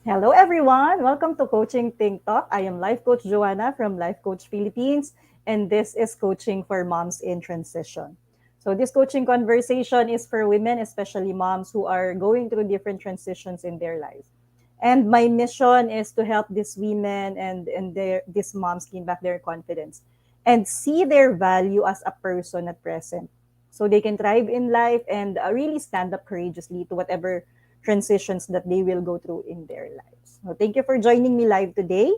Hello, everyone. Welcome to Coaching Think Talk. I am Life Coach Joanna from Life Coach Philippines, and this is Coaching for Moms in Transition. So, this coaching conversation is for women, especially moms who are going through different transitions in their lives. And my mission is to help these women and these moms gain back their confidence and see their value as a person at present so they can thrive in life and really stand up courageously to whatever transitions that they will go through in their lives. So thank you for joining me live today.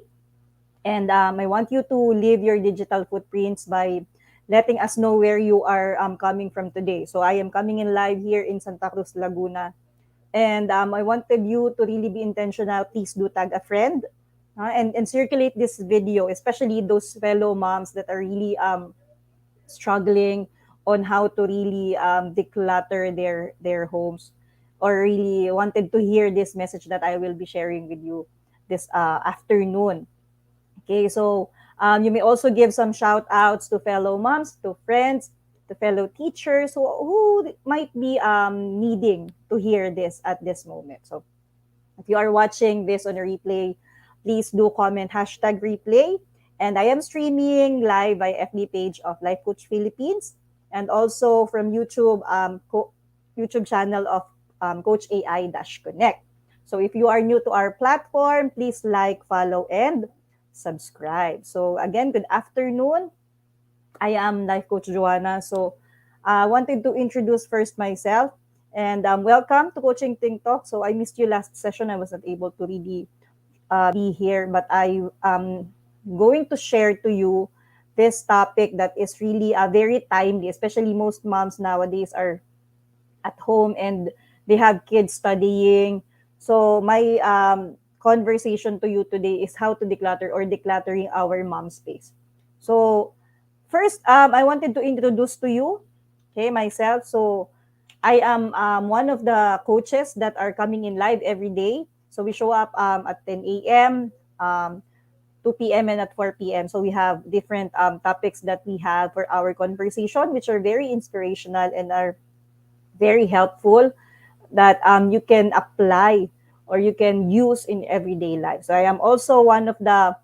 And I want you to leave your digital footprints by letting us know where you are coming from today. So I am coming in live here in Santa Cruz, Laguna. And I wanted you to really be intentional. Please do tag a friend and circulate this video, especially those fellow moms that are really struggling on how to really declutter their homes or really wanted to hear this message that I will be sharing with you this afternoon. Okay, so you may also give some shout outs to fellow moms, to friends, to fellow teachers who might be needing to hear this at this moment. So if you are watching this on a replay, please do comment hashtag replay. And I am streaming live by FB page of Life Coach Philippines and also from YouTube YouTube channel of Coach AI-Connect. So if you are new to our platform, please like, follow, and subscribe. So again, good afternoon. I am Life Coach Joanna. So I wanted to introduce first myself and welcome to Coaching Think Talk. So I missed you last session. I wasn't able to really be here, but I am going to share to you this topic that is really very timely, especially most moms nowadays are at home and they have kids studying. So my conversation to you today is how to declutter or decluttering our mom space. So first, I wanted to introduce to you, okay, myself. So I am one of the coaches that are coming in live every day. So we show up at 10 a.m., 2 p.m., and at 4 p.m. So we have different topics that we have for our conversation, which are very inspirational and are very helpful that you can apply or you can use in everyday life. So I am also one of the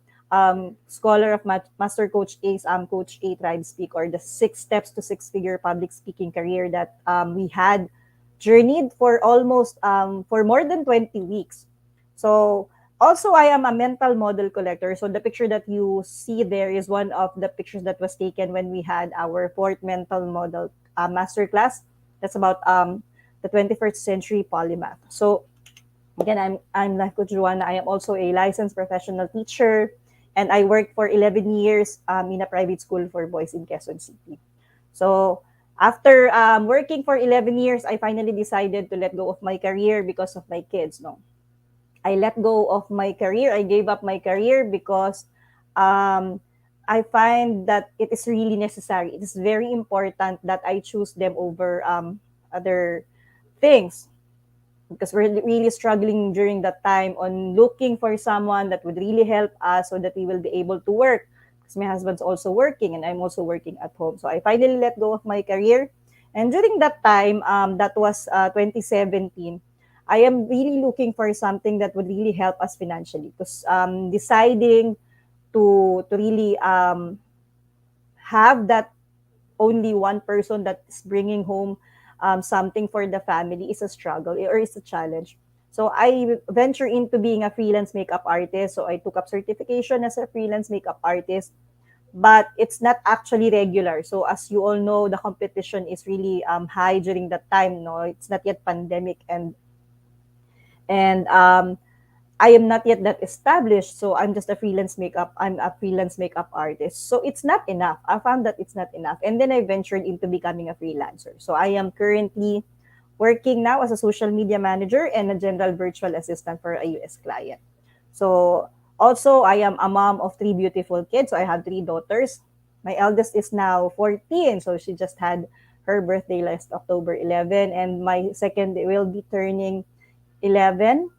scholar of Master Coach A's Coach A Tribe Speak, or the 6 steps to six-figure public speaking career that we had journeyed for almost for more than 20 weeks. So also I am a mental model collector. So the picture that you see there is one of the pictures that was taken when we had our fourth mental model masterclass. That's about the 21st century polymath. So again, I'm Life Coach Joanna. I am also a licensed professional teacher, and I worked for 11 years in a private school for boys in Quezon City. So after working for 11 years, I finally decided to let go of my career because of my kids. No, I let go of my career. I gave up my career because um, I find that it is really necessary. It is very important that I choose them over other things because we're really struggling during that time on looking for someone that would really help us so that we will be able to work because my husband's also working and I'm also working at home. So I finally let go of my career. And during that time, that was 2017, I am really looking for something that would really help us financially because deciding to really have that only one person that is bringing home something for the family is a struggle or is a challenge. So I venture into being a freelance makeup artist. So I took up certification as a freelance makeup artist, but it's not actually regular. So as you all know, the competition is really high during that time. No, it's not yet pandemic, and I am not yet that established, so I'm just a freelance makeup. I'm a freelance makeup artist. So it's not enough. I found that it's not enough. And then I ventured into becoming a freelancer. So I am currently working now as a social media manager and a general virtual assistant for a US client. So also I am a mom of three beautiful kids. So I have three daughters. My eldest is now 14, so she just had her birthday last October 11, and my second will be turning 11,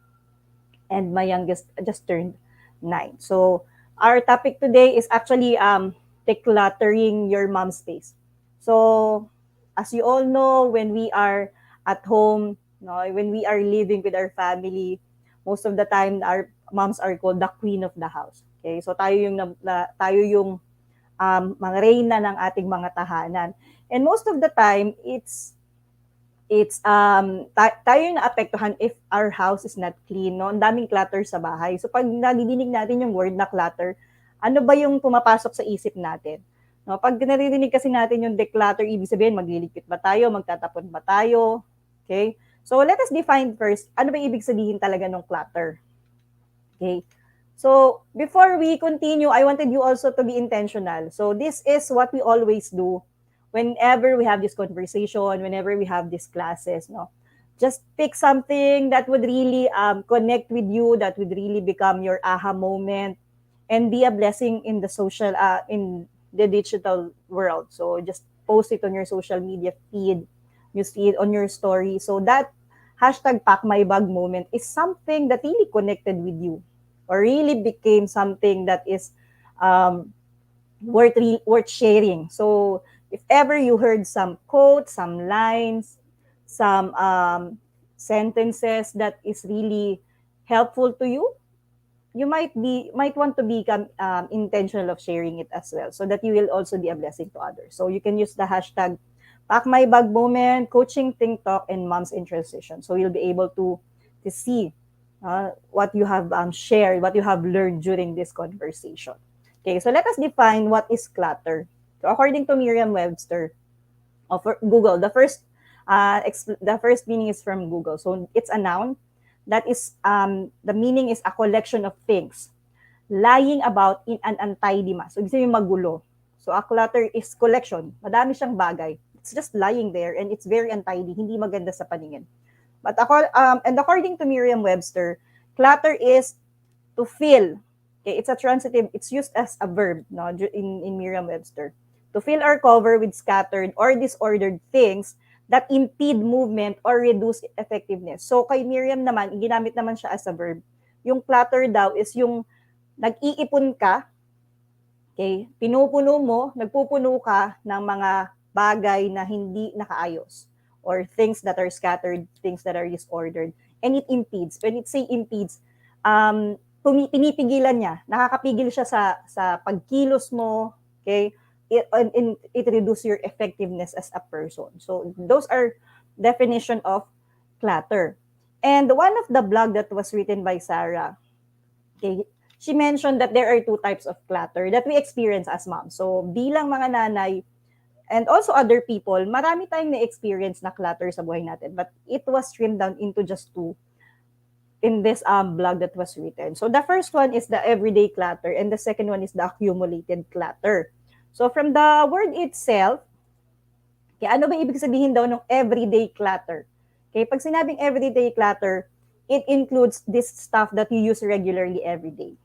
and my youngest just turned 9. So our topic today is actually decluttering your mom space. So as you all know, when we are at home, no, when we are living with our family, most of the time our moms are called the queen of the house. Okay? So tayo yung mga reyna ng ating mga tahanan. And most of the time, tayo yung naapektuhan if our house is not clean, no? Ang daming clutter sa bahay. So pag nadidinig natin yung word na clutter, ano ba yung pumapasok sa isip natin? No, pag naririnig kasi natin yung declutter, ibig sabihin magliligpit ba tayo, magtatapon ba tayo? Okay? So let us define first, ano ba ibig sabihin talaga ng clutter? Okay? So before we continue, I wanted you also to be intentional. So this is what we always do whenever we have this conversation, whenever we have these classes, no? Just pick something that would really connect with you, that would really become your aha moment, and be a blessing in the in the digital world. So just post it on your social media feed, you see it on your story. So that hashtag pack my bag moment is something that really connected with you, or really became something that is um, worth sharing. So if ever you heard some quotes, some lines, some sentences that is really helpful to you, you might want to become intentional of sharing it as well, so that you will also be a blessing to others. So you can use the hashtag pack my bag moment, coaching, think talk, and moms in transition. So you'll be able to see what you have shared, what you have learned during this conversation. Okay, so let us define what is clutter. So according to Merriam-Webster of Google, the first meaning is from Google. So it's a noun that is the meaning is a collection of things lying about in an untidy mass. So ibig sabihin magulo. So a clutter is collection. Madami siyang bagay. It's just lying there and it's very untidy. Hindi maganda sa paningin. But and according to Merriam-Webster, clutter is to fill. Okay, it's a transitive. It's used as a verb, no, in Merriam-Webster. To fill or cover with scattered or disordered things that impede movement or reduce effectiveness. So kay Miriam naman, ginamit naman siya as a verb. Yung clutter daw is yung nag-iipon ka, okay, pinupuno mo, nagpupuno ka ng mga bagay na hindi nakaayos, or things that are scattered, things that are disordered, and it impedes. When it say impedes, pinipigilan niya, nakakapigil siya sa pagkilos mo, okay, it reduces your effectiveness as a person. So those are definition of clutter. And one of the blog that was written by Sarah, okay, she mentioned that there are two types of clutter that we experience as moms. So bilang mga nanay and also other people, marami tayong na-experience na clutter sa buhay natin, but it was trimmed down into just two in this blog that was written. So the first one is the everyday clutter, and the second one is the accumulated clutter. So from the word itself, okay, ano ba ibig sabihin daw ng everyday clutter? Okay, pag sinabing everyday clutter, it includes this stuff that you use regularly every day.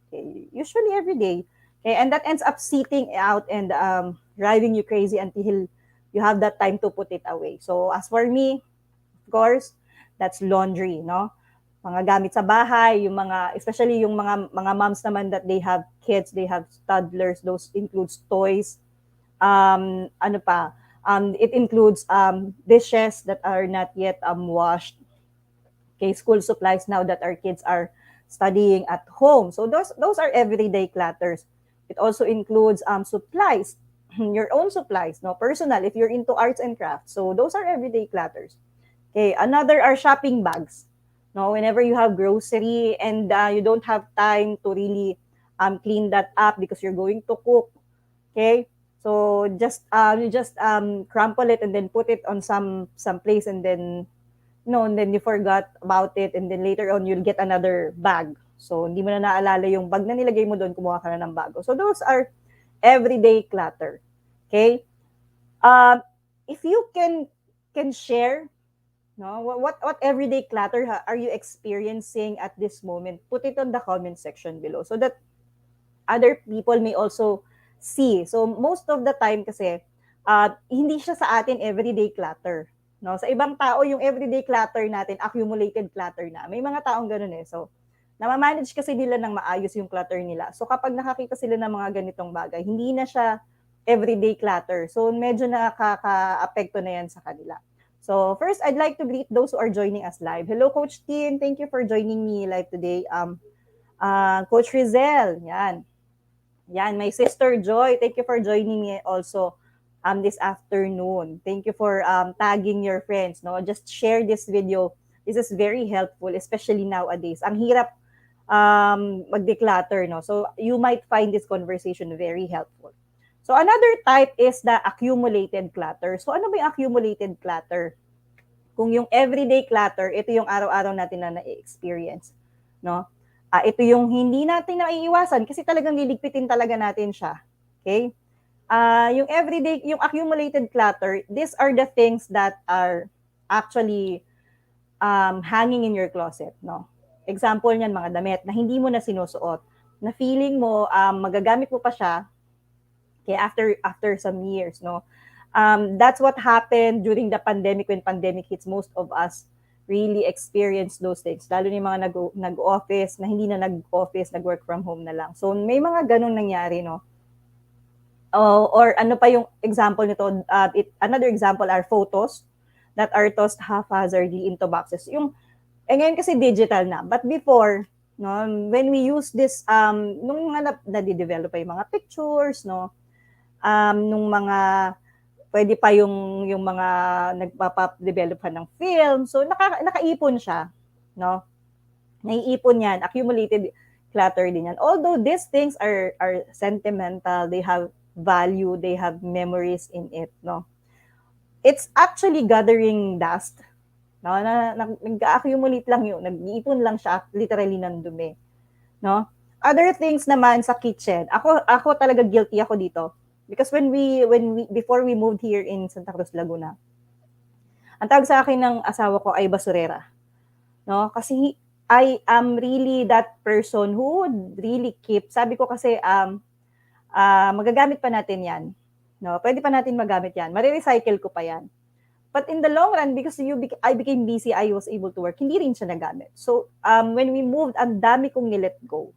Okay, usually every day. Okay, and that ends up sitting out and driving you crazy until you have that time to put it away. So as for me, of course, that's laundry, no? Mga gamit sa bahay, yung mga, especially yung mga moms naman that they have kids, they have toddlers, those includes toys. Ano pa? It includes dishes that are not yet washed. Okay, school supplies now that our kids are studying at home. So those are everyday clutters. It also includes supplies, your own supplies, no, personal, if you're into arts and crafts. So those are everyday clutters. Okay, another are shopping bags. No, whenever you have grocery and you don't have time to really clean that up because you're going to cook. Okay, so you just crumple it and then put it on some place, and then and then you forgot about it, and then later on you'll get another bag. So hindi mo na naalala yung bag na nilagay mo doon, kumuha ka na ng bago. So those are everyday clutter. Okay? If you can share, no, what everyday clutter are you experiencing at this moment? Put it on the comment section below so that other people may also see. So most of the time kasi hindi siya sa atin everyday clutter. No, sa ibang tao yung everyday clutter natin, accumulated clutter na. May mga taong ganoon eh. So namamanage kasi nila ng maayos yung clutter nila. So kapag nakakita sila ng mga ganitong bagay, hindi na siya everyday clutter. So medyo nakaka-apekto na yan sa kanila. So first, I'd like to greet those who are joining us live. Hello, Coach Tin. Thank you for joining me live today. Coach Rizel, yan. Yan, my sister Joy, thank you for joining me also this afternoon. Thank you for tagging your friends. No, just share this video. This is very helpful, especially nowadays. Ang hirap mag-declutter, no? So you might find this conversation very helpful. So another type is the accumulated clutter. So ano ba yung accumulated clutter? Kung yung everyday clutter, ito yung araw-araw natin na na-experience, no? Ito yung hindi natin naiiwasan kasi talagang liligpitin talaga natin siya. Okay? Yung everyday, yung accumulated clutter, these are the things that are actually hanging in your closet, no? Example niyan, mga damit na hindi mo na sinusuot, na feeling mo magagamit mo pa siya, okay, after some years, no? That's what happened during the pandemic. When pandemic hits, most of us really experience those things. Lalo yung mga nag-office, na hindi na nag-office, nag-work from home na lang. So, may mga ganong nangyari, no? Or ano pa yung example nito? Another example are photos that are tossed haphazardly into boxes. Ngayon kasi digital na. But before, no, when we use this, nung mga nadidevelop pa yung mga pictures, no, nung mga pwede pa yung mga nagpapa-develop ng film. So nakaipon siya, no? Naiipon yan, accumulated clutter din yan. Although these things are sentimental, they have value, they have memories in it, no? It's actually gathering dust, no? Nag-accumulate lang yun, nag-iipon lang siya literally ng dumi, no? Other things naman sa kitchen. Ako talaga guilty ako dito. Because when we before we moved here in Santa Cruz, Laguna, ang tawag sa akin ng asawa ko ay basurera. No? Kasi I am really that person who would really keep. Sabi ko kasi magagamit pa natin 'yan. No? Pwede pa natin magamit 'yan. Mare-recycle ko pa 'yan. But in the long run, because I became busy, I was able to work, hindi rin siya nagamit. So, when we moved, ang dami kong nilet go.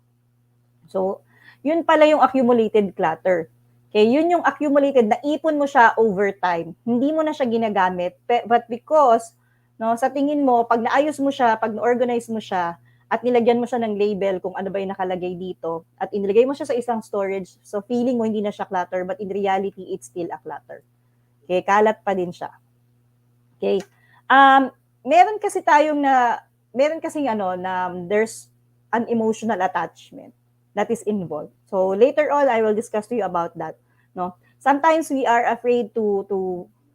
So, yun pala yung accumulated clutter. Okay, yun yung accumulated, naipon mo siya over time. Hindi mo na siya ginagamit, but because, no, sa tingin mo, pag naayos mo siya, pag na-organize mo siya, at nilagyan mo siya ng label kung ano ba yung nakalagay dito, at inilagay mo siya sa isang storage, so feeling mo hindi na siya clutter, but in reality, it's still a clutter. Okay, kalat pa din siya. Okay. Meron kasi there's an emotional attachment that is involved. So later on, I will discuss to you about that. No, sometimes we are afraid to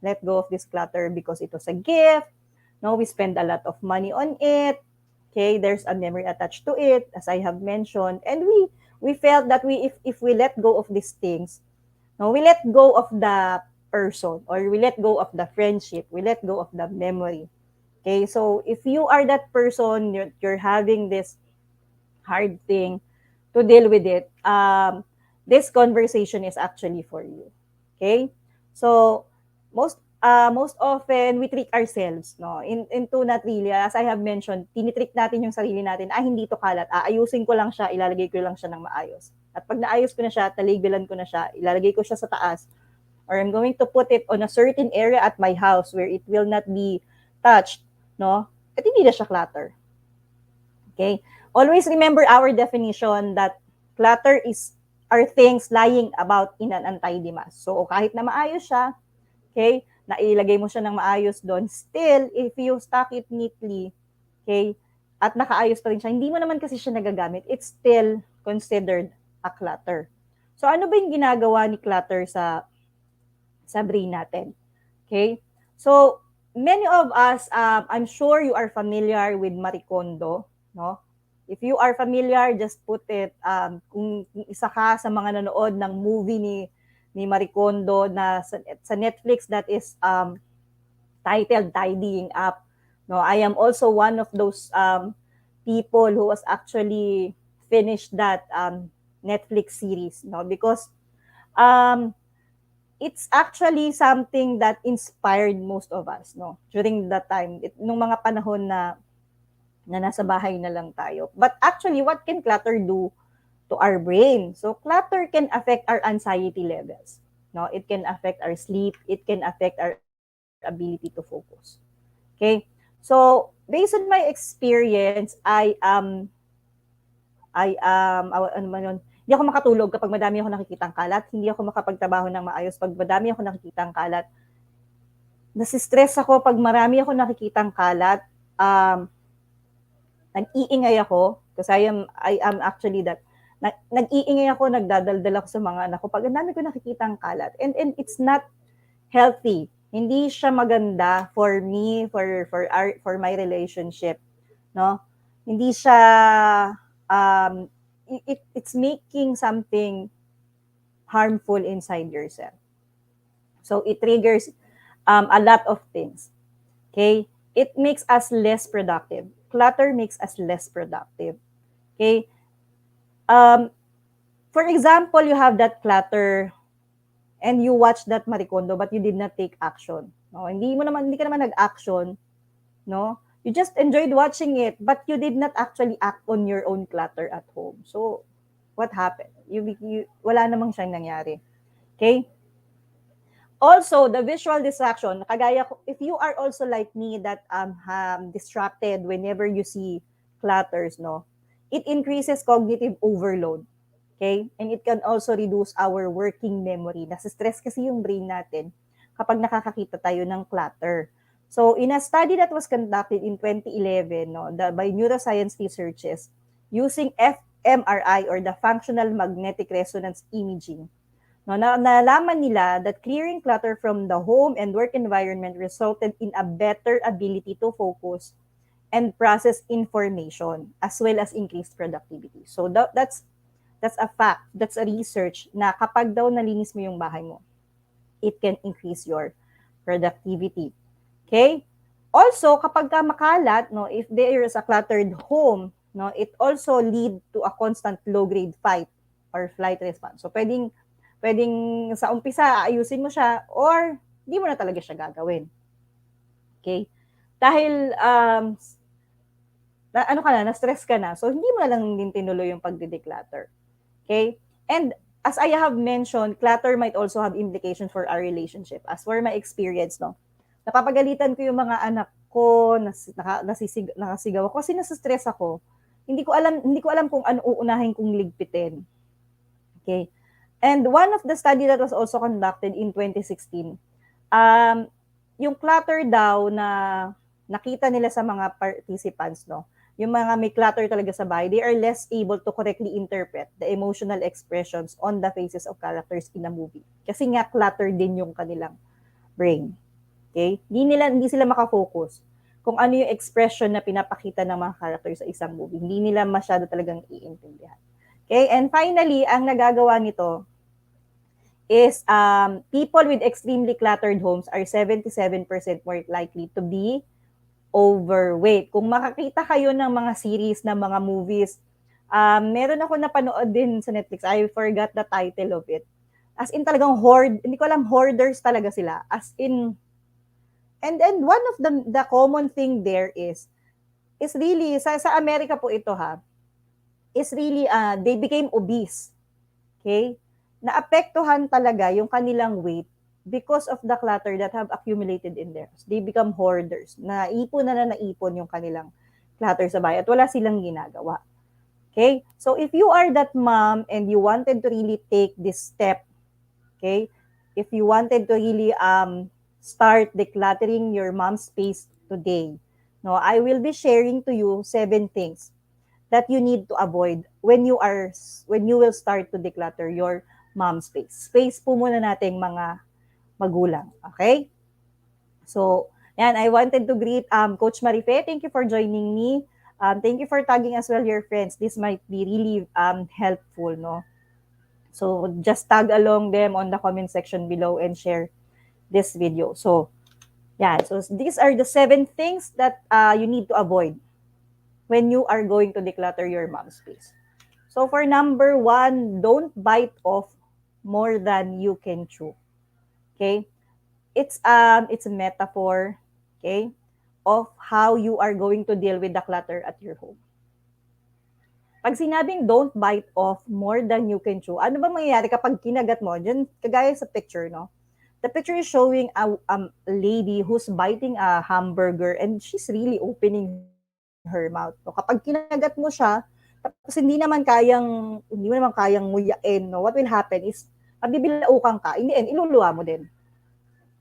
let go of this clutter because it was a gift. No, we spend a lot of money on it. Okay, there's a memory attached to it, as I have mentioned, and we felt that if we let go of these things, no, we let go of the person, or we let go of the friendship, we let go of the memory. Okay, so if you are that person, you're having this hard thing to deal with it, this conversation is actually for you. Okay? So, most often, we trick ourselves, no? Into not really, as I have mentioned, tinitrick natin yung sarili natin, hindi to kalat, ayusin ko lang siya, ilalagay ko lang siya ng maayos. At pag naayos ko na siya, taligbilan ko na siya, ilalagay ko siya sa taas, or I'm going to put it on a certain area at my house where it will not be touched, no? At hindi na siya clutter. Okay? Always remember our definition that clutter are things lying about in an untidy mass. So, kahit na maayos siya, okay, nailagay mo siya ng maayos doon, still, if you stack it neatly, okay, at nakaayos pa rin siya, hindi mo naman kasi siya nagagamit, it's still considered a clutter. So, ano ba yung ginagawa ni clutter sa brain natin? Okay? So, many of us, I'm sure you are familiar with Marie Kondo, no? If you are familiar, just put it, kung isa ka sa mga nanood ng movie ni Marie Kondo na sa Netflix that is titled Tidying Up. No, I am also one of those people who was actually finished that Netflix series, no, because it's actually something that inspired most of us, no, during that time, nung mga panahon na nasa bahay na lang tayo. But actually, what can clutter do to our brain? So clutter can affect our anxiety levels. No, it can affect our sleep, it can affect our ability ability to focus. Okay? So, based on my experience, ano man yun, hindi ako makatulog kapag madami ako nakikitang kalat, hindi ako makapagtrabaho ng maayos pag madami ako nakikitang kalat. Nasistress ako pag marami ako nakikitang kalat, nag-iingay ako, kasi I am actually that, nag-iingay ako, nagdadaldal ako sa mga anak ko, pag ang dami ko nakikitang kalat, and it's not healthy. Hindi siya maganda for me, for my relationship, no? Hindi siya it's making something harmful inside yourself. So it triggers a lot of things. Okay? It makes us less productive. Clutter makes us less productive. Okay? Um, for example, you have that clutter and you watch that Maricondo but you did not take action. No, hindi ka naman nag-action, no? You just enjoyed watching it but you did not actually act on your own clutter at home. So, what happened? Wala namang siyang nangyari. Okay? Also, the visual distraction, kagaya ko, if you are also like me that distracted whenever you see clutters, no? It increases cognitive overload. Okay? And it can also reduce our working memory. Nasa-stress kasi yung brain natin kapag nakakakita tayo ng clutter. So, in a study that was conducted in 2011, no, by neuroscience researchers, using fMRI or the functional magnetic resonance imaging, no, nalaman nila that clearing clutter from the home and work environment resulted in a better ability to focus and process information as well as increased productivity. So that's a fact, that's a research na kapag daw nalinis mo yung bahay mo, it can increase your productivity. Okay? Also, kapag ka makalat, no, if there is a cluttered home, no, it also lead to a constant low-grade fight or flight response. So, pwedeng sa umpisa, ayusin mo siya or hindi mo na talaga siya gagawin. Okay? Dahil, na-stress ka na, so hindi mo na lang din tinuloy yung pagde-declutter. Okay? And as I have mentioned, clutter might also have implications for our relationship. As for my experience, no, napapagalitan ko yung mga anak ko, nakasigaw ako kasi nasa-stress ako. Hindi ko alam kung ano uunahin kong ligpitin. Okay? And one of the study that was also conducted in 2016, yung clutter daw na nakita nila sa mga participants, no, yung mga may clutter talaga sa bahay, they are less able to correctly interpret the emotional expressions on the faces of characters in a movie. Kasi nga clutter din yung kanilang brain. Okay? Hindi sila makafocus kung ano yung expression na pinapakita ng mga characters sa isang movie. Hindi nila masyado talagang iintindihan. Okay? And finally, ang nagagawa nito is people with extremely cluttered homes are 77% more likely to be overweight. Kung makakita kayo ng mga series, ng mga movies, meron ako napanood din sa Netflix. I forgot the title of it. As in talagang hindi ko alam, hoarders talaga sila. As in, and one of the common thing there is really, sa Amerika po ito ha, is really, they became obese. Okay? Naapektuhan talaga yung kanilang weight because of the clutter that have accumulated in there. They become hoarders. Naipon yung kanilang clutter sa bahay at wala silang ginagawa. Okay? So if you are that mom and you wanted to really take this step, okay? If you wanted to really start decluttering your mom space today, no, I will be sharing to you 7 things that you need to avoid when you will start to declutter your mom space. Space po muna nating mga magulang. Okay? So, yan, I wanted to greet Coach Marife. Thank you for joining me. Thank you for tagging as well your friends. This might be really helpful, no? So, just tag along them on the comment section below and share this video. So, yeah. So, these are the 7 things that you need to avoid when you are going to declutter your mom space. So, for number 1, don't bite off more than you can chew. Okay? It's a metaphor, okay, of how you are going to deal with the clutter at your home. Pag sinabing don't bite off more than you can chew, ano ba mangyayari kapag kinagat mo? Diyan, kagaya sa picture, no? the picture is showing a lady who's biting a hamburger and she's really opening her mouth. So kapag kinagat mo siya, tapos hindi mo naman kayang nguyain, no, what will happen is mabibilaukan ka. In the end, iluluwa mo din.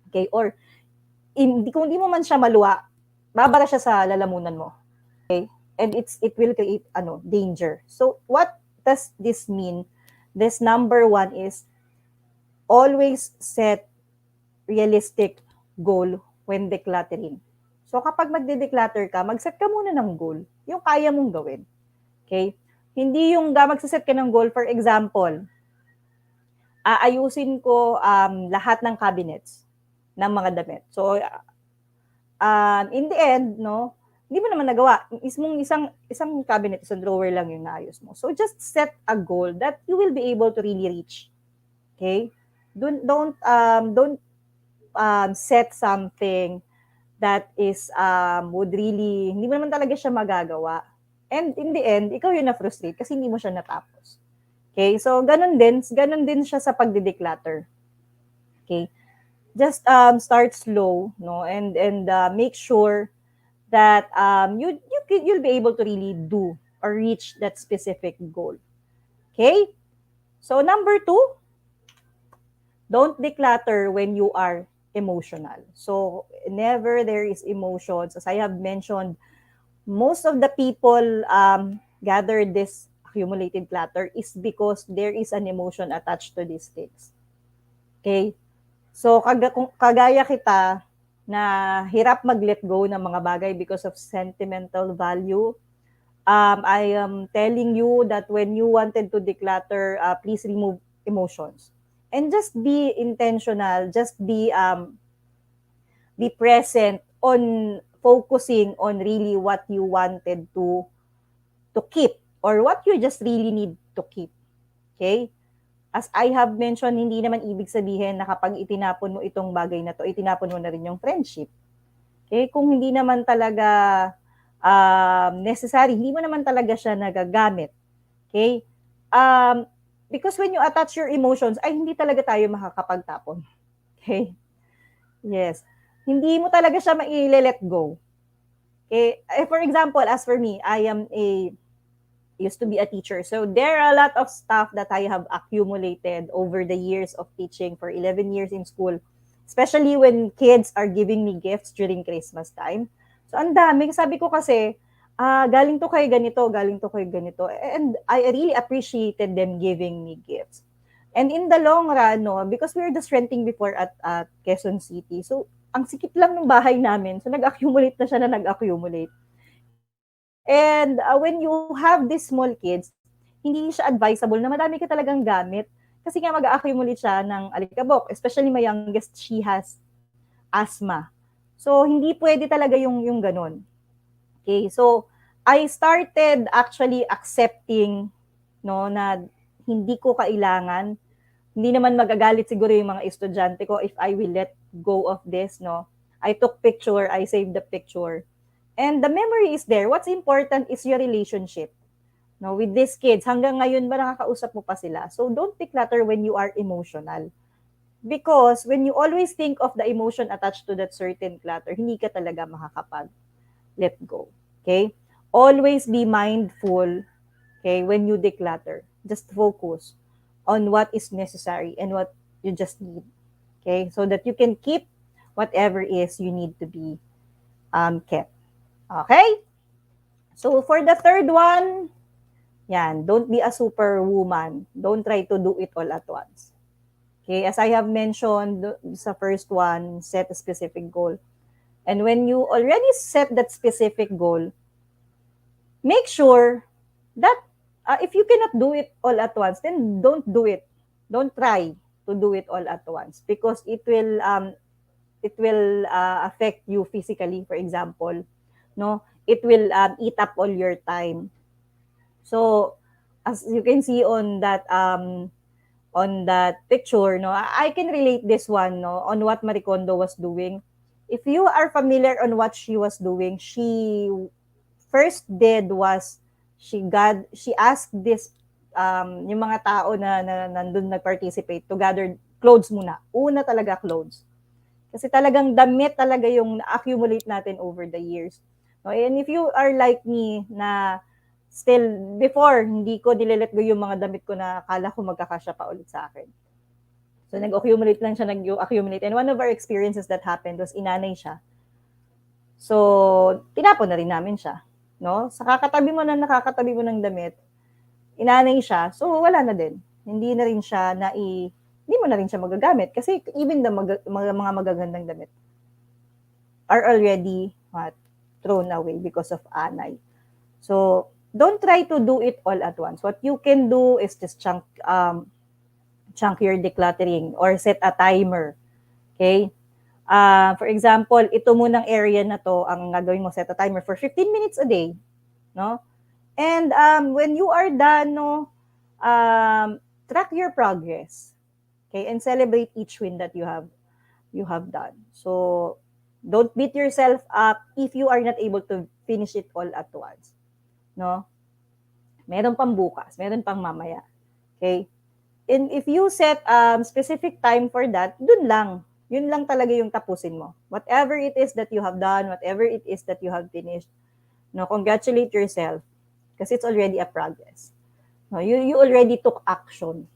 Okay? Or kung hindi mo man siya maluwa, babara siya sa lalamunan mo. Okay? And it will create danger. So what does this mean? This number one is always set realistic goal when decluttering. So kapag magde-declutter ka, mag-set ka muna ng goal, yung kaya mong gawin. Okay? Hindi yung magsaset ka ng goal, for example, aayusin ko lahat ng cabinets ng mga damit. So in the end, no, hindi mo naman nagawa. Isang cabinet, isang drawer lang yung naayos mo. So just set a goal that you will be able to really reach. Okay? Don't set something that is would really hindi mo naman talaga siya magagawa. And in the end, ikaw yung na-frustrate kasi hindi mo siya natapos. Okay? So ganun din siya sa pagde-declutter. Okay? Just start slow, no, and make sure that you'll be able to really do or reach that specific goal. Okay? So number 2, don't declutter when you are emotional. So never there is emotions. As I have mentioned, most of the people gather this accumulated clutter is because there is an emotion attached to these things. Okay? So kagaya kita na hirap mag-let go ng mga bagay because of sentimental value, I am telling you that when you wanted to declutter, please remove emotions. And just be intentional, just be present on focusing on really what you wanted to keep or what you just really need to keep. Okay? As I have mentioned, hindi naman ibig sabihin na kapag itinapon mo itong bagay na to, itinapon mo na rin yung friendship. Okay? Kung hindi naman talaga necessary, hindi mo naman talaga siya nagagamit. Okay? Because when you attach your emotions, ay hindi talaga tayo makakapagtapon. Okay? Yes. Hindi mo talaga siya mai-let go. Okay? For example, as for me, I used to be a teacher. So there are a lot of stuff that I have accumulated over the years of teaching for 11 years in school. Especially when kids are giving me gifts during Christmas time. So ang dami. Sabi ko kasi, galing to kay ganito, galing to kay ganito. And I really appreciated them giving me gifts. And in the long run, no, because we were just renting before at Quezon City. So ang sikip lang ng bahay namin. So nag-accumulate na siya na nag-accumulate. And when you have these small kids, hindi siya advisable na madami ka talagang gamit. Kasi nga mag-accumulate siya ng alikabok. Especially my youngest, she has asthma. So, hindi pwede talaga yung ganun. Okay, so, I started actually accepting, no, na hindi ko kailangan. Hindi naman magagalit siguro yung mga estudyante ko if I will let go of this, no. I took picture, I saved the picture. And the memory is there. What's important is your relationship. No, with these kids, hanggang ngayon ba nakakausap mo pa sila? So don't declutter when you are emotional. Because when you always think of the emotion attached to that certain clutter, hindi ka talaga makakapag-let go. Okay? Always be mindful, okay, when you declutter. Just focus on what is necessary and what you just need. Okay? So that you can keep whatever is you need to be kept. Okay? So for the third one, yan, don't be a superwoman. Don't try to do it all at once. Okay, as I have mentioned sa first one, set a specific goal. And when you already set that specific goal, make sure that if you cannot do it all at once, then don't do it. Don't try to do it all at once because it will affect you physically, for example. No, it will eat up all your time. So as you can see on that picture, no, I can relate this one, no, on what Maricondo was doing. If you are familiar on what she was doing, she first did was she asked this yung mga tao na nandun nag-participate to gather clothes muna. Una talaga clothes. Kasi talagang damit talaga yung na-accumulate natin over the years. No? And if you are like me na still, before, hindi ko nilelet go yung mga damit ko na akala ko magkakasya pa ulit sa akin. So, nag-accumulate lang siya, nag-accumulate. And one of our experiences that happened was inanay siya. So, tinapon na rin namin siya. No? Sa kakatabi mo na nakakatabi mo ng damit, inanay siya, so wala na din. Hindi na rin siya hindi mo na rin siya magagamit. Kasi even the mga magagandang damit are already thrown away because of anay. So, don't try to do it all at once. What you can do is just chunk your decluttering or set a timer. Okay? For example, ito munang area na to, ang gagawin mo, set a timer for 15 minutes a day. No? And when you are done, no, track your progress. Okay? And celebrate each win that you have done. So, don't beat yourself up if you are not able to finish it all at once. No? Meron pang bukas, meron pang mamaya. Okay? And if you set specific time for that, dun lang. Yun lang talaga yung tapusin mo. Whatever it is that you have done, whatever it is that you have finished, no, congratulate yourself kasi it's already a progress. No, you already took action.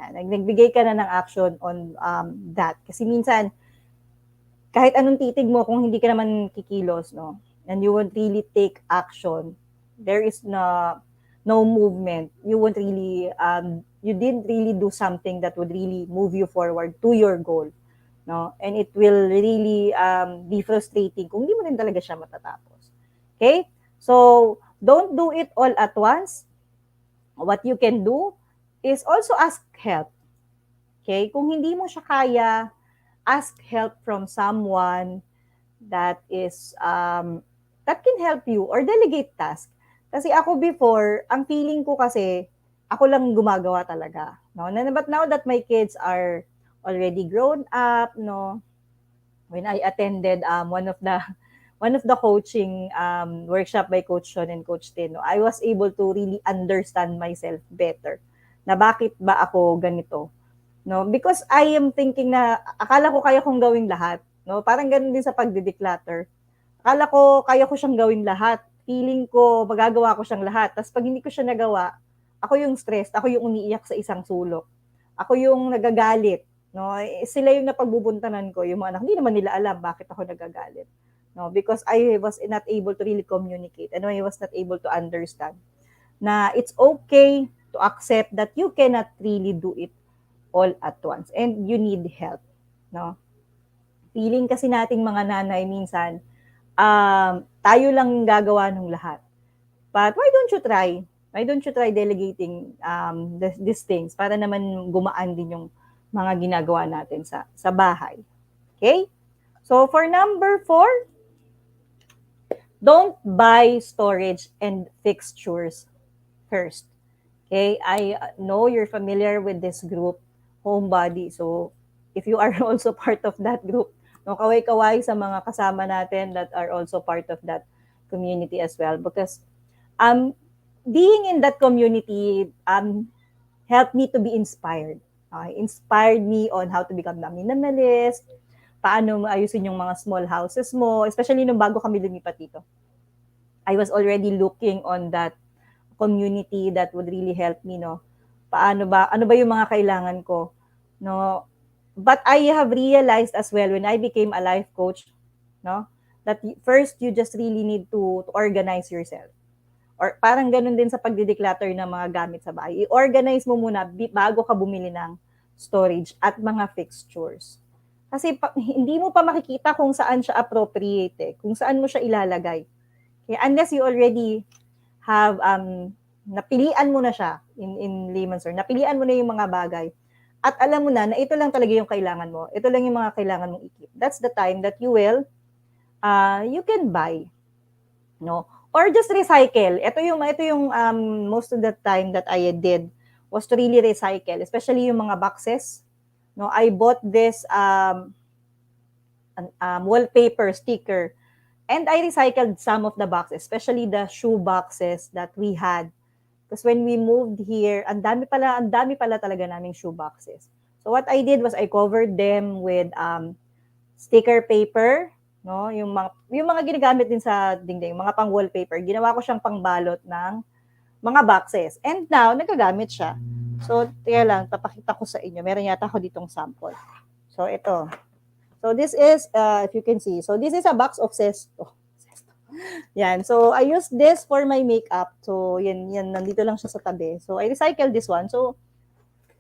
Yan, nagbigay ka na ng action on that. Kasi minsan, kahit anong titig mo, kung hindi ka naman kikilos, no, and you won't really take action, there is no movement. You won't really, you didn't really do something that would really move you forward to your goal. No? And it will really be frustrating kung hindi mo rin talaga siya matatapos. Okay? So, don't do it all at once. What you can do is also ask help. Okay? Kung hindi mo siya kaya, ask help from someone that is that can help you or delegate task. Kasi ako before, ang feeling ko kasi ako lang gumagawa talaga, no? But now that my kids are already grown up, no, when I attended one of the coaching workshop by Coach Joanna and Coach Tin, no, I was able to really understand myself better. Na bakit ba ako ganito? No, because I am thinking na akala ko kaya kong gawin lahat, no? Parang ganoon din sa pagde-declutter. Akala ko kaya ko siyang gawin lahat. Feeling ko magagawa ko siyang lahat. Tapos pag hindi ko siya nagawa, ako yung stressed, ako yung umiiyak sa isang sulok. Ako yung nagagalit, no? Sila yung napagbubuntanan ko, yung mga anak, hindi naman nila alam bakit ako nagagalit. No, because I was not able to really communicate and I was not able to understand na it's okay to accept that you cannot really do it all at once and you need help, no? Feeling kasi nating mga nanay minsan, tayo lang gagawa ng lahat. But why don't you try? Why don't you try delegating these things para naman gumaan din yung mga ginagawa natin sa bahay. Okay? So for number 4, don't buy storage and fixtures first. Okay? I know you're familiar with this group, Homebody. So if you are also part of that group, no, kaway-kaway sa mga kasama natin that are also part of that community as well. Because being in that community helped me to be inspired. Inspired me on how to become a minimalist, paano ayusin yung mga small houses mo, especially nung bago kami lumipat dito. I was already looking on that community that would really help me, no? Ano ba yung mga kailangan ko, no? But I have realized as well when I became a life coach, no, that first you just really need to organize yourself. Or parang ganun din sa pagde-declutter ng mga gamit sa bahay. I-organize mo muna bago ka bumili ng storage at mga fixtures. Kasi hindi mo pa makikita kung saan siya appropriate, kung saan mo siya ilalagay. Okay? Unless you already have, napilian mo na siya in layman's terms, napilian mo na yung mga bagay. At alam mo na ito lang talaga yung kailangan mo. Ito lang yung mga kailangan mong i-keep. That's the time that you you can buy. No? Or just recycle. Ito yung most of the time that I did was to really recycle, especially yung mga boxes. No, I bought this wallpaper sticker and I recycled some of the boxes, especially the shoe boxes that we had. Because when we moved here, ang dami pala talaga naming shoe boxes. So what I did was I covered them with sticker paper, no? Yung mga ginagamit din sa dingding, mga pang wallpaper. Ginawa ko siyang pangbalot ng mga boxes. And now nagagamit siya. So, kaya lang papakita ko sa inyo. Meron yata ako ditong sample. So, ito. So, this is if you can see. So, this is a box of Zesto. Yan. So, I use this for my makeup. So, yan, nandito lang siya sa tabi. So, I recycle this one. So,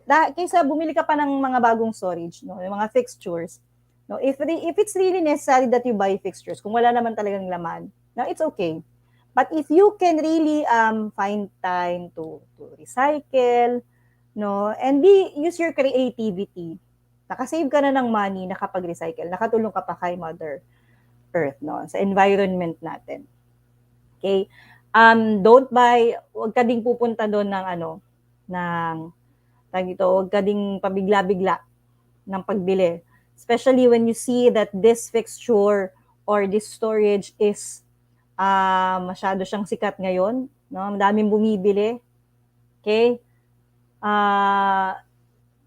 kaysa bumili ka pa ng mga bagong storage, no, yung mga fixtures, no, if it's really necessary that you buy fixtures, kung wala naman talagang laman, no, it's okay. But if you can really find time to recycle, no, and use your creativity, nakasave ka na ng money nakapag-recycle, nakatulong ka pa kay Mother Earth, no, sa environment natin. Okay? Don't buy, wag ka ding pupunta doon ng huwag ka ding pabigla-bigla ng pagbili. Especially when you see that this fixture or this storage is masyado siyang sikat ngayon, no? Madaming bumibili. Okay?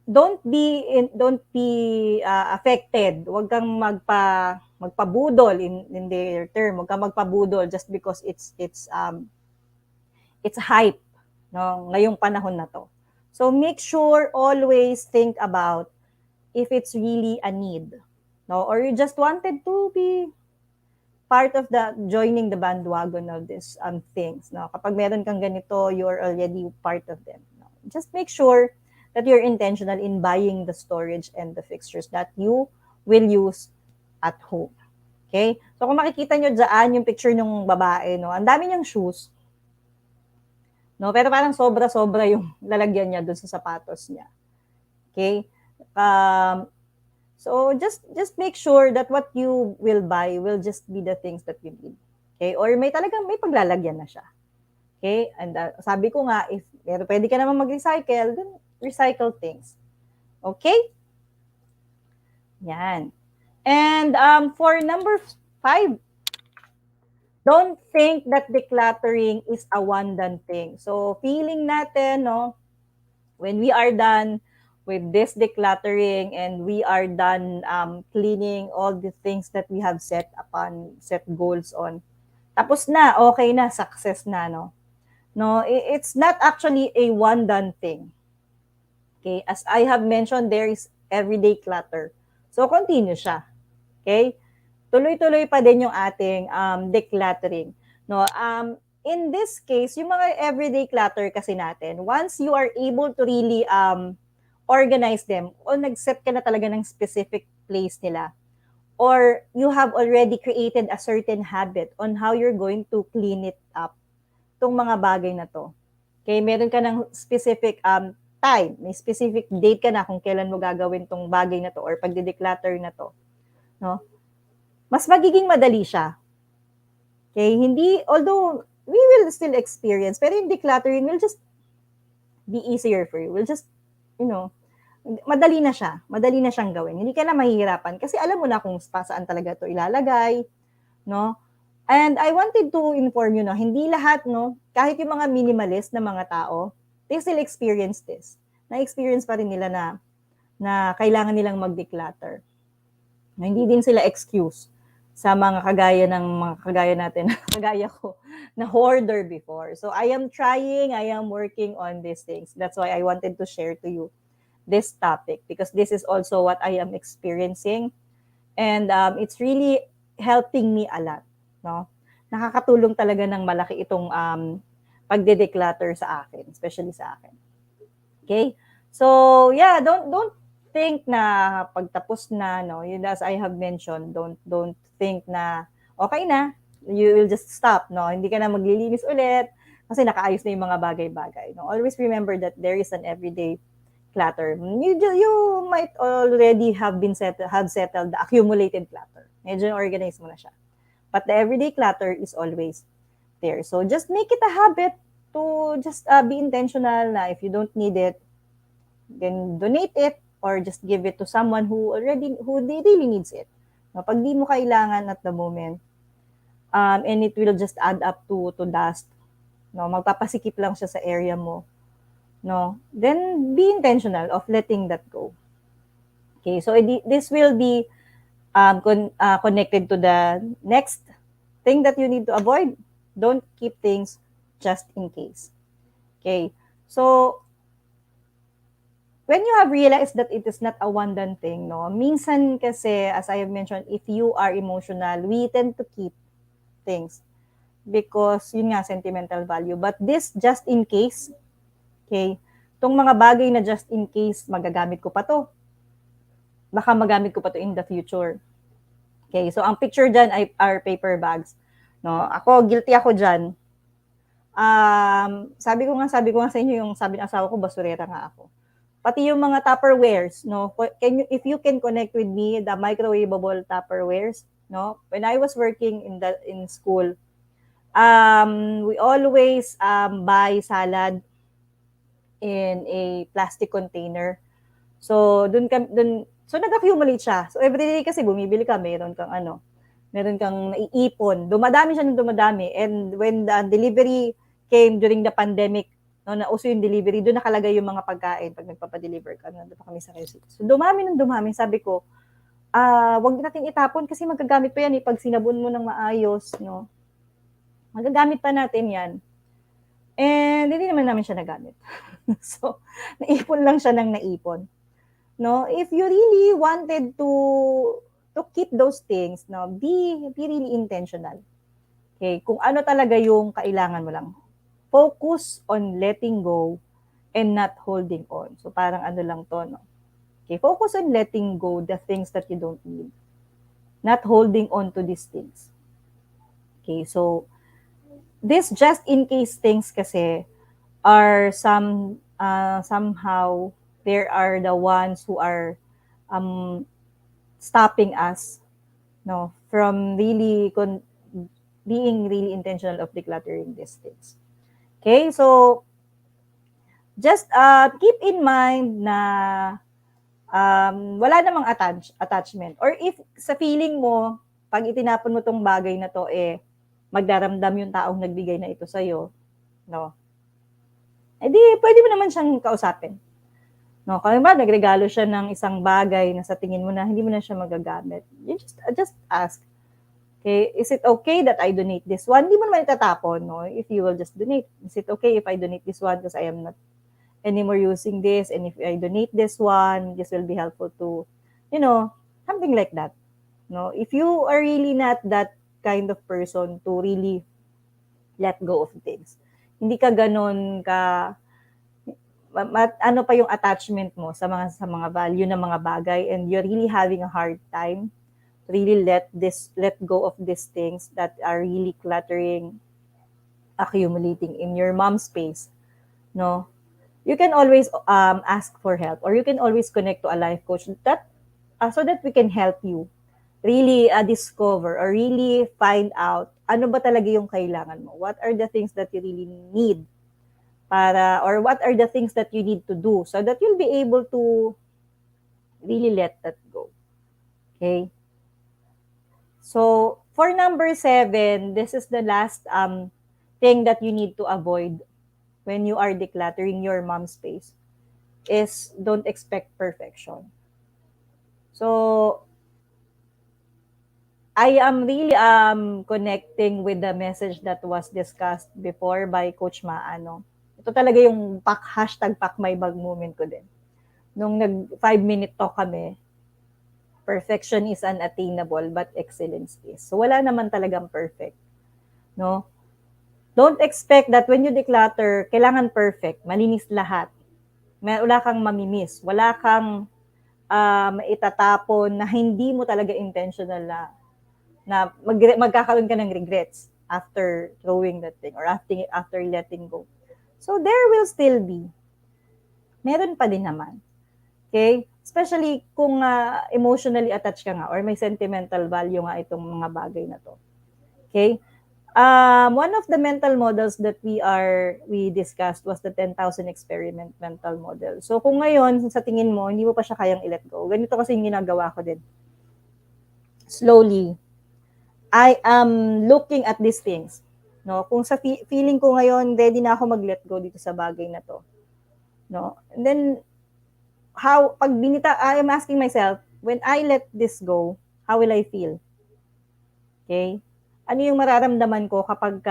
Don't be affected. Huwag kang magpabudol in their term. Huwag kang magpabudol just because it's hype, no, ngayong panahon na to. So make sure always think about if it's really a need, no, or you just wanted to be part of joining the bandwagon of these things, no. Kapag meron kang ganito, you're already part of them. No? Just make sure that you're intentional in buying the storage and the fixtures that you will use at home. Okay? So kung makikita nyo dyan yung picture ng babae, no, ang dami niyang shoes. No, pero parang sobra-sobra yung lalagyan niya doon sa sapatos niya. Okay? So just make sure that what you will buy will just be the things that you need. Okay? Or may paglalagyan na siya. Okay? And sabi ko nga, if pwede ka naman mag-recycle, then recycle things. Okay? Yan. And for number 5, don't think that decluttering is a one-done thing. So, feeling natin, no, when we are done with this decluttering and we are done cleaning all the things that we have set goals on, tapos na, okay na, success na, no? No, it's not actually a one-done thing. Okay? As I have mentioned, there is everyday clutter. So, continue siya. Okay? Tuloy-tuloy pa din yung ating decluttering. No, in this case, yung mga everyday clutter kasi natin, once you are able to really organize them, o nag-set ka na talaga ng specific place nila, or you have already created a certain habit on how you're going to clean it up, itong mga bagay na to. Okay, meron ka ng specific time, may specific date ka na kung kailan mo gagawin tong bagay na to or pagde-declutter na to. No? Mas magiging madali siya. Okay, although we will still experience, pero yung decluttering will just be easier for you. Will just, madali na siya. Madali na siyang gawin. Hindi ka na mahihirapan kasi alam mo na kung saan talaga to ilalagay, no? And I wanted to inform you, no, hindi lahat, no, kahit yung mga minimalist na mga tao, they still experience this. Na-experience pa rin nila na kailangan nilang mag-declutter. Na hindi din sila excuse sa mga kagaya natin, kagaya ko, na hoarder before. So I am working on these things. That's why I wanted to share to you this topic because this is also what I am experiencing. And it's really helping me a lot. No? Nakakatulong talaga ng malaki itong pagde-declutter sa akin, especially sa akin. Okay? So, yeah, don't think na pagtapos na, no, yun, as I have mentioned, don't think na okay na, you will just stop, no, hindi ka na maglilinis ulit kasi nakaayos na yung mga bagay-bagay, no. Always remember that there is an everyday clutter. You might already have settled the accumulated clutter. Medyo organize mo na siya. But the everyday clutter is always there. So just make it a habit to just be intentional na if you don't need it, then donate it or just give it to someone who really needs it. No, pag di mo kailangan at the moment, and it will just add up to dust, no, magpapasikip lang siya sa area mo, no, then be intentional of letting that go. Okay, so this will be connected to the next thing that you need to avoid. Don't keep things just in case. Okay, so when you have realized that it is not a one-done thing, no, minsan kasi, as I have mentioned, if you are emotional, we tend to keep things because yun nga, sentimental value. But this just in case, okay, itong mga bagay na just in case, magagamit ko pa to. Baka magamit ko pa to in the future. Okay, so ang picture dyan ay are paper bags. No, ako, guilty ako dyan. Sabi ko nga sa inyo, yung sabi ng asawa ko, basurera nga ako. Pati yung mga Tupperwares, no, if you can connect with me, the microwavable Tupperwares, no, when I was working in school, we always buy salad in a plastic container. So so nag-accumulate siya. So everyday kasi bumibili ka, meron kang naiipon. Dumadami siya ng dumadami. And when the delivery came during the pandemic, no, nauso yung delivery, doon nakalagay yung mga pagkain pag nagpapa-deliver ka. Nandun pa kami sa QC. So dumami ng dumami. Sabi ko, wag natin itapon kasi magagamit pa yan pag sinabon mo ng maayos, no. Magagamit pa natin yan. And hindi naman namin siya nagamit. So, naipon lang siya ng naipon. No, if you really wanted to keep those things, no, be really intentional. Okay, kung ano talaga yung kailangan mo lang. Focus on letting go and not holding on. So parang ano lang to, no. Okay, focus on letting go the things that you don't need. Not holding on to these things. Okay, so this just in case things kasi are somehow there are the ones who are stopping us, no, from really being really intentional of decluttering these things. Okay, so just keep in mind na wala namang attachment. Or if sa feeling mo, pag itinapon mo tong bagay na to, magdaramdam yung taong nagbigay na ito sa'yo, no? Di, pwede mo naman siyang kausapin. No, kaya ba nagregalo siya ng isang bagay na sa tingin mo na hindi mo na siya magagamit. You just ask. Okay, is it okay that I donate this one? Hindi mo naman itatapon, no? If you will just donate. Is it okay if I donate this one because I am not anymore using this, and if I donate this one, this will be helpful to, something like that. No, if you are really not that kind of person to really let go of things, hindi ka ganon ka ano pa yung attachment mo sa mga value ng mga bagay, and you're really having a hard time to really let go of these things that are really cluttering, accumulating in your mom space, no, you can always ask for help, or you can always connect to a life coach that so that we can help you really discover or really find out ano ba talaga yung kailangan mo, what are the things that you really need or what are the things that you need to do so that you'll be able to really let that go. Okay? So, for number 7, this is the last thing that you need to avoid when you are decluttering your mom space is don't expect perfection. So, I am really connecting with the message that was discussed before by Coach Maano. Ito talaga yung hashtag pack my bag moment ko din. Nung nag 5-minute talk kami, perfection is unattainable but excellence is. So wala naman talagang perfect. No? Don't expect that when you declutter, kailangan perfect, malinis lahat. Wala kang mamimiss, wala kang itatapon na hindi mo talaga intentional na magkakaroon ka ng regrets after throwing that thing or after letting go. So there will still be. Meron pa din naman. Okay? Especially kung emotionally attached ka nga or may sentimental value nga itong mga bagay na to. Okay? One of the mental models that we discussed was the 10,000 experiment mental model. So kung ngayon, sa tingin mo, hindi mo pa siya kayang i-let go. Ganito kasi yung ginagawa ko din. Slowly, I am looking at these things. No, kung sa feeling ko ngayon, ready na ako mag-let go dito sa bagay na to. No? And then I'm asking myself, when I let this go, how will I feel? Okay? Ano yung mararamdaman ko kapag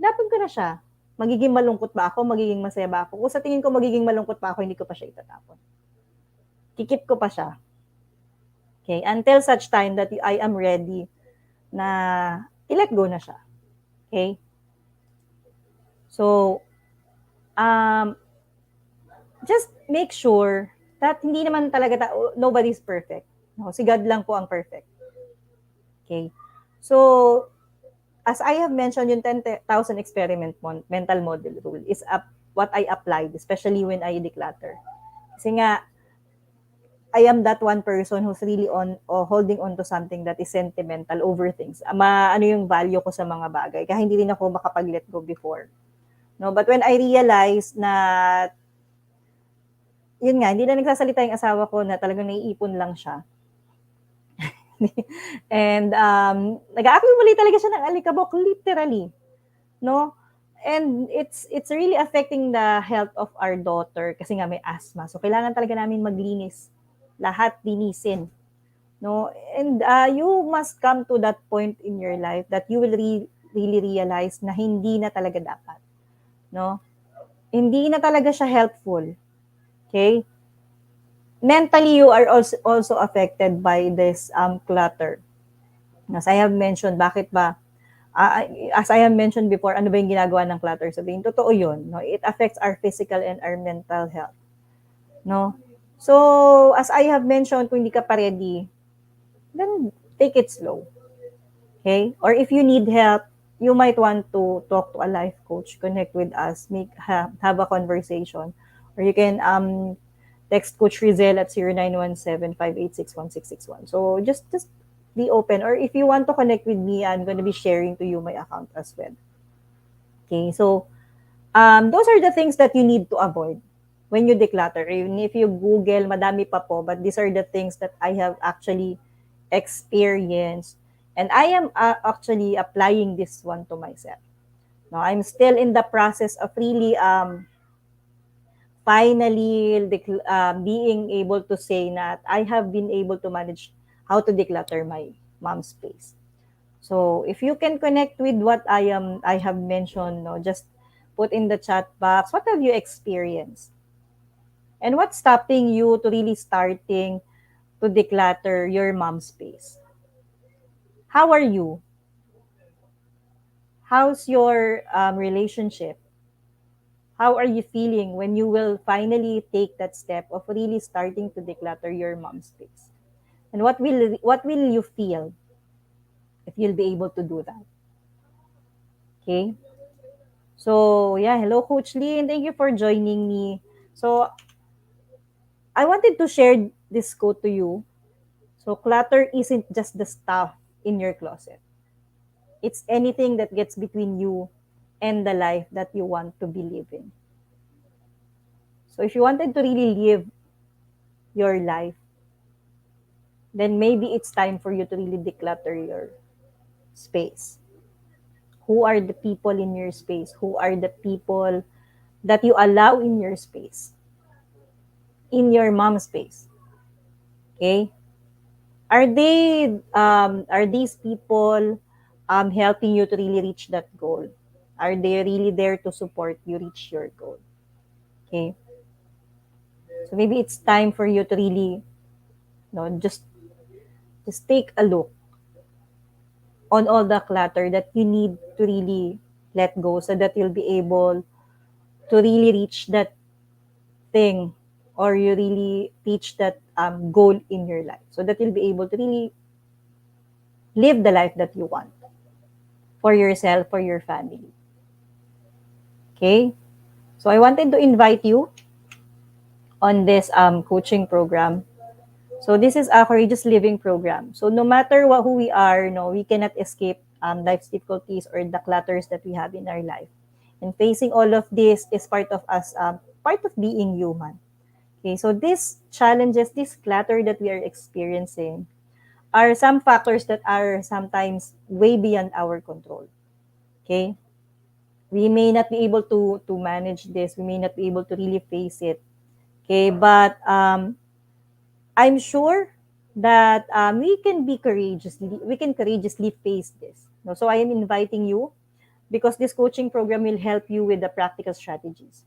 dapat ko na siya? Magiging malungkot ba ako? Magiging masaya ba ako? Kung sa tingin ko magiging malungkot pa ako, hindi ko pa siya itatapon. Kikip ko pa siya. Okay? Until such time that I am ready na i-let go na siya. Okay? So, um, just make sure that hindi naman talaga nobody's perfect. No, si God lang po ang perfect. Okay? So, as I have mentioned, yung 10,000 experiment mental model rule is what I applied, especially when I declutter. Kasi nga, I am that one person who's really holding on to something that is sentimental over things. Ano yung value ko sa mga bagay. Kaya hindi rin ako makapag-let go before. No, but when I realized na yun nga, hindi na nagsasalita yung asawa ko na talagang naiipon lang siya. And nag-accumulate talaga siya ng alikabok, literally. No? And it's really affecting the health of our daughter kasi nga may asthma. So kailangan talaga namin maglinis. Lahat linisin. No? And you must come to that point in your life that you will really realize na hindi na talaga dapat. No? Hindi na talaga siya helpful. Okay? Mentally, you are also affected by this clutter. As I have mentioned, bakit ba? As I have mentioned before, ano ba yung ginagawa ng clutter? Sabihin, totoo yun. No? It affects our physical and our mental health. No? So, as I have mentioned, kung hindi ka pa ready, then take it slow. Okay? Or if you need help, you might want to talk to a life coach, connect with us, have a conversation. Or you can text Coach Rizel at 0917-586-1661. So just be open. Or if you want to connect with me, I'm going to be sharing to you my account as well. Okay, so those are the things that you need to avoid when you declutter. Even if you Google, madami pa po, but these are the things that I have actually experienced. And I am actually applying this one to myself. Now, I'm still in the process of really finally being able to say that I have been able to manage how to declutter my mom space. So if you can connect with what I have mentioned, no, just put in the chat box, what have you experienced? And what's stopping you to really starting to declutter your mom space? How are you? How's your relationship? How are you feeling when you will finally take that step of really starting to declutter your mom space? And what will you feel if you'll be able to do that? Okay? So, yeah, hello Coach Lynn. Thank you for joining me. So, I wanted to share this quote to you. So, clutter isn't just the stuff in your closet. It's anything that gets between you and the life that you want to be living. So, if you wanted to really live your life, then maybe it's time for you to really declutter your space. Who are the people in your space? Who are the people that you allow in your space? In your mom space. Okay? Are these people helping you to really reach that goal? Are they really there to support you reach your goal? Okay? So maybe it's time for you to really just take a look on all the clutter that you need to really let go so that you'll be able to really reach that thing or you really reach that goal in your life so that you'll be able to really live the life that you want for yourself, for your family. Okay? So I wanted to invite you on this coaching program. So this is a courageous living program. So no matter who we are, we cannot escape life's difficulties or the clutters that we have in our life. And facing all of this is part of us, part of being human. Okay, so these challenges, this clutter that we are experiencing are some factors that are sometimes way beyond our control. Okay? We may not be able to manage this. We may not be able to really face it. Okay, but I'm sure that we can courageously face this. No? So I am inviting you because this coaching program will help you with the practical strategies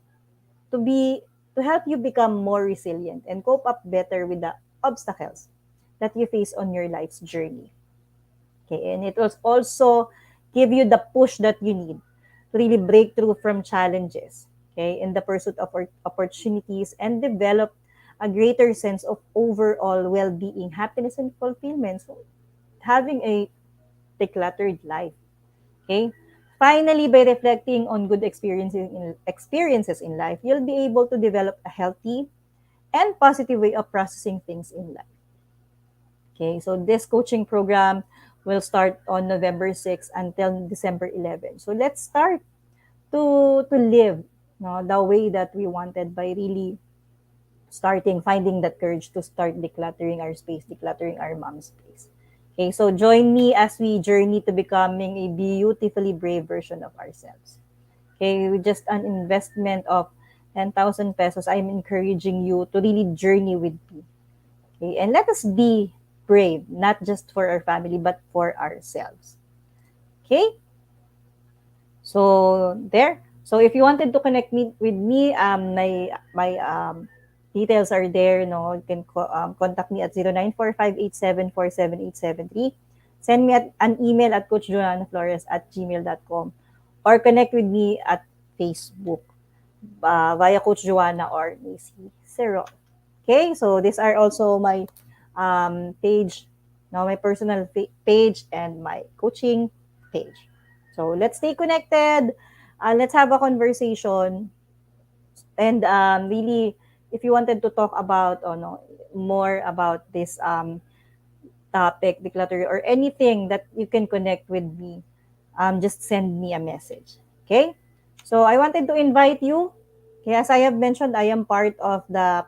to be to help you become more resilient and cope up better with the obstacles that you face on your life's journey. Okay, and it will also give you the push that you need to really break through from challenges, okay, in the pursuit of opportunities and develop a greater sense of overall well-being, happiness, and fulfillment. So having a decluttered life, okay. Finally, by reflecting on good experiences in life, you'll be able to develop a healthy and positive way of processing things in life. Okay, so this coaching program will start on November 6th until December 11th. So let's start to live, no, the way that we wanted by really finding that courage to start decluttering our space, decluttering our mom space. Okay, so join me as we journey to becoming a beautifully brave version of ourselves. Okay, with just an investment of 10,000 pesos, I'm encouraging you to really journey with me. Okay, and let us be brave, not just for our family, but for ourselves. Okay, so there. So if you wanted to connect with me, my details are there. No, you can contact me at 0945874787 Send me an email at coachjoannaflores@gmail.com or connect with me at Facebook via Coach Joanna or Macy Cero. Okay, so these are also my page, now my personal page and my coaching page. So let's stay connected. Let's have a conversation. And really, if you wanted to talk about no, more about this topic, declutter, or anything that you can connect with me, just send me a message. Okay? So I wanted to invite you. Okay, as I have mentioned, I am part of the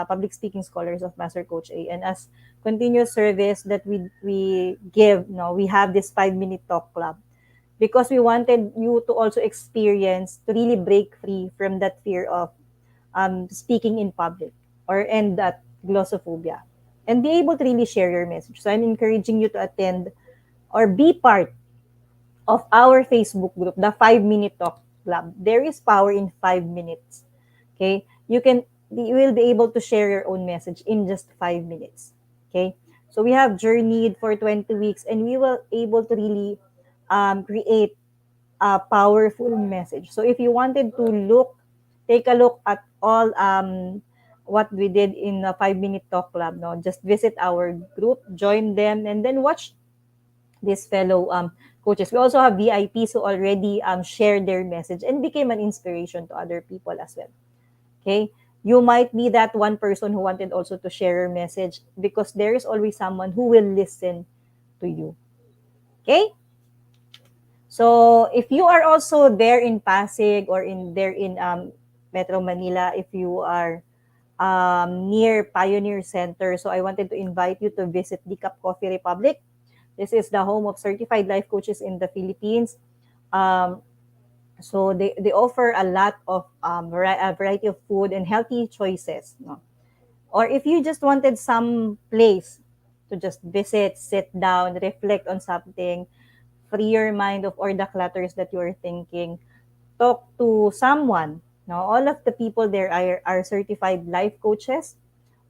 public speaking scholars of Master Coach A, and as continuous service that we give, no, we have this 5 minute talk club because we wanted you to also experience to really break free from that fear of speaking in public or end that glossophobia and be able to really share your message. So I'm encouraging you to attend or be part of our Facebook group, the 5 minute talk club. There is power in 5 minutes. Okay? You will be able to share your own message in just 5 minutes. Okay? So we have journeyed for 20 weeks and we will able to really create a powerful message. So if you wanted to take a look at all what we did in a 5 minute talk club, no, just visit our group, join them, and then watch these fellow coaches. We also have VIPs who already shared their message and became an inspiration to other people as well. Okay, you might be that one person who wanted also to share your message because there is always someone who will listen to you. Okay. So if you are also there in Pasig or in Metro Manila, if you are near Pioneer Center, so I wanted to invite you to visit the Cup Coffee Republic. This is the home of certified life coaches in the Philippines. Um, so they offer a lot of a variety of food and healthy choices. No? Or if you just wanted some place to just visit, sit down, reflect on something, free your mind of all the clutters that you are thinking, talk to someone. No, all of the people there are certified life coaches.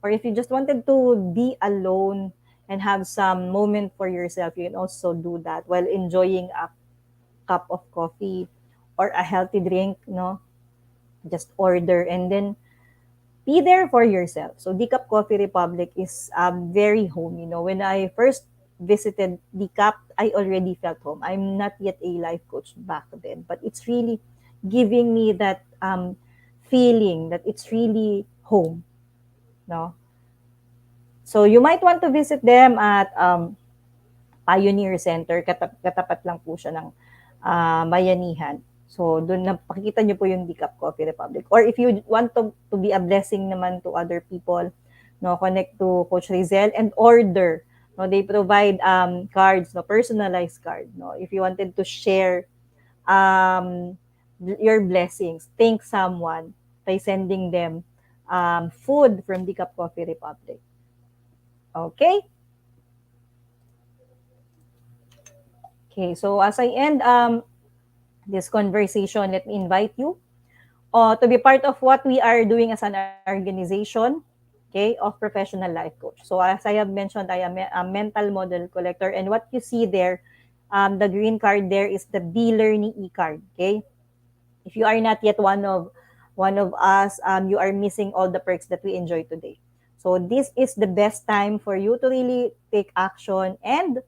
Or if you just wanted to be alone and have some moment for yourself, you can also do that while enjoying a cup of coffee or a healthy drink. No, just order and then be there for yourself. So Decaf Coffee Republic is very home. You know, when I first visited Decaf, I already felt home. I'm not yet a life coach back then, but it's really giving me that feeling that it's really home. No, so you might want to visit them at Pioneer Center. Katapat lang po siya ng Bayanihan. So, doon na pakikita nyo po yung Decaf Coffee Republic. Or if you want to be a blessing naman to other people, no, connect to Coach Rizel and order. No, they provide cards, no, personalized card. No, if you wanted to share your blessings, thank someone by sending them food from Decaf Coffee Republic. Okay? Okay, so as I end this conversation, let me invite you to be part of what we are doing as an organization, okay, of professional life coach. So as I have mentioned, I am a mental model collector, and what you see there, the green card there is the Be Learning e-card, okay? If you are not yet one of us, you are missing all the perks that we enjoy today. So this is the best time for you to really take action and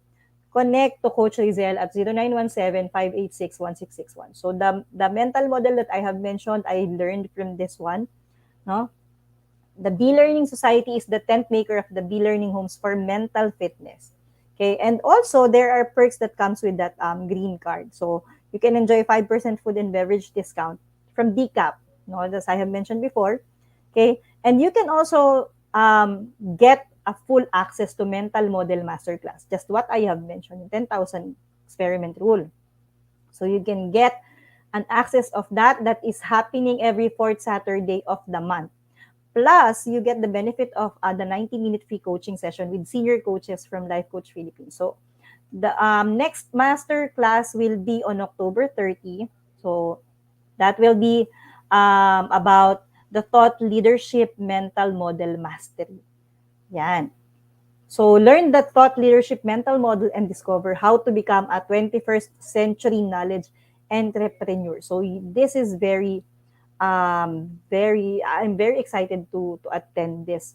connect to Coach Rizel at 0917-586-1661. So the mental model that I have mentioned, I learned from this one. No? The Be Learning Society is the tent maker of the Be Learning Homes for mental fitness. Okay, and also there are perks that comes with that green card. So you can enjoy 5% food and beverage discount from DCAP, no, as I have mentioned before. Okay, and you can also get a full access to mental model masterclass, just what I have mentioned, 10,000 experiment rule. So you can get an access of that is happening every fourth Saturday of the month. Plus, you get the benefit of the 90-minute free coaching session with senior coaches from Life Coach Philippines. So, the next master class will be on October 30. So, that will be about the thought leadership mental model mastery. Yan. So, learn the thought leadership mental model and discover how to become a 21st century knowledge entrepreneur. So, this is I'm very excited to attend this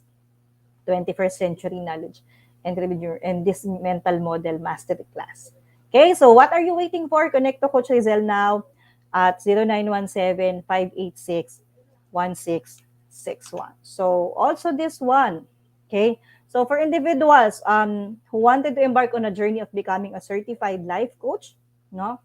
21st century knowledge entrepreneur and this mental model mastery class. Okay, so what are you waiting for? Connect to Coach Rizel now at 0917-586-1661. So also this one, okay? So for individuals who wanted to embark on a journey of becoming a certified life coach, no?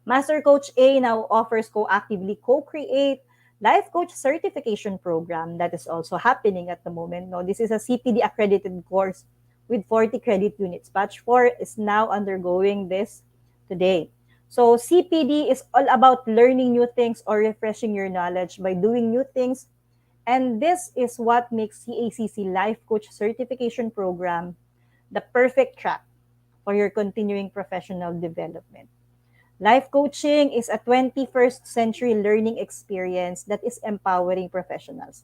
Master Coach A now offers co-actively co-create life coach certification program that is also happening at the moment. No, this is a CPD accredited course with 40 credit units. Batch 4 is now undergoing this today. So CPD is all about learning new things or refreshing your knowledge by doing new things. And this is what makes CACC Life Coach Certification Program the perfect track for your continuing professional development. Life coaching is a 21st century learning experience that is empowering professionals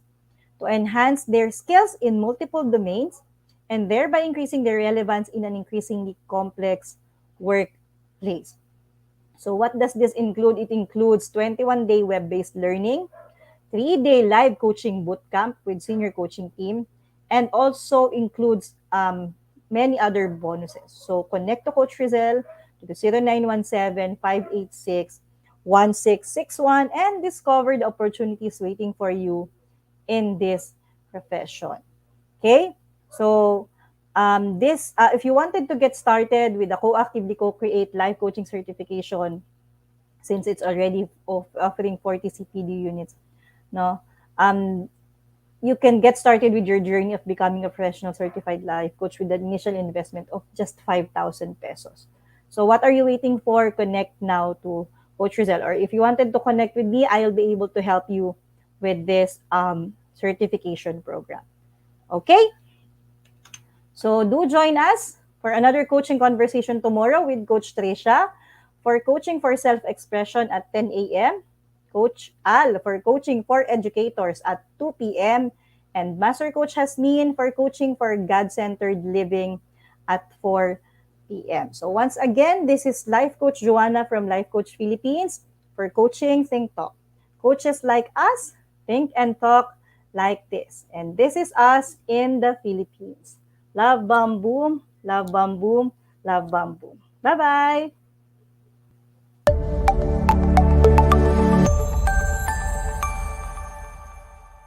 to enhance their skills in multiple domains and thereby increasing their relevance in an increasingly complex workplace. So what does this include? It includes 21-day web-based learning, 3-day live coaching bootcamp with senior coaching team, and also includes many other bonuses. So connect to Coach Rizel to the 0917-586-1661 and discover the opportunities waiting for you in this profession. Okay? So, this if you wanted to get started with the co-actively co-create life coaching certification, since it's already offering 40 CPD units, no, you can get started with your journey of becoming a professional certified life coach with an initial investment of just 5,000 pesos. So what are you waiting for? Connect now to Coach Rizel. Or if you wanted to connect with me, I'll be able to help you with this certification program. Okay? So do join us for another coaching conversation tomorrow with Coach Trisha for coaching for self-expression at 10 a.m. Coach Al for coaching for educators at 2 p.m. and Master Coach Hasmin for coaching for God-centered living at 4 p.m. So once again, this is Life Coach Joanna from Life Coach Philippines for Coaching Think Talk. Coaches like us think and talk like this. And this is us in the Philippines. Love, bomb, boom. Love, bomb, boom. Love, bomb, boom. Bye-bye.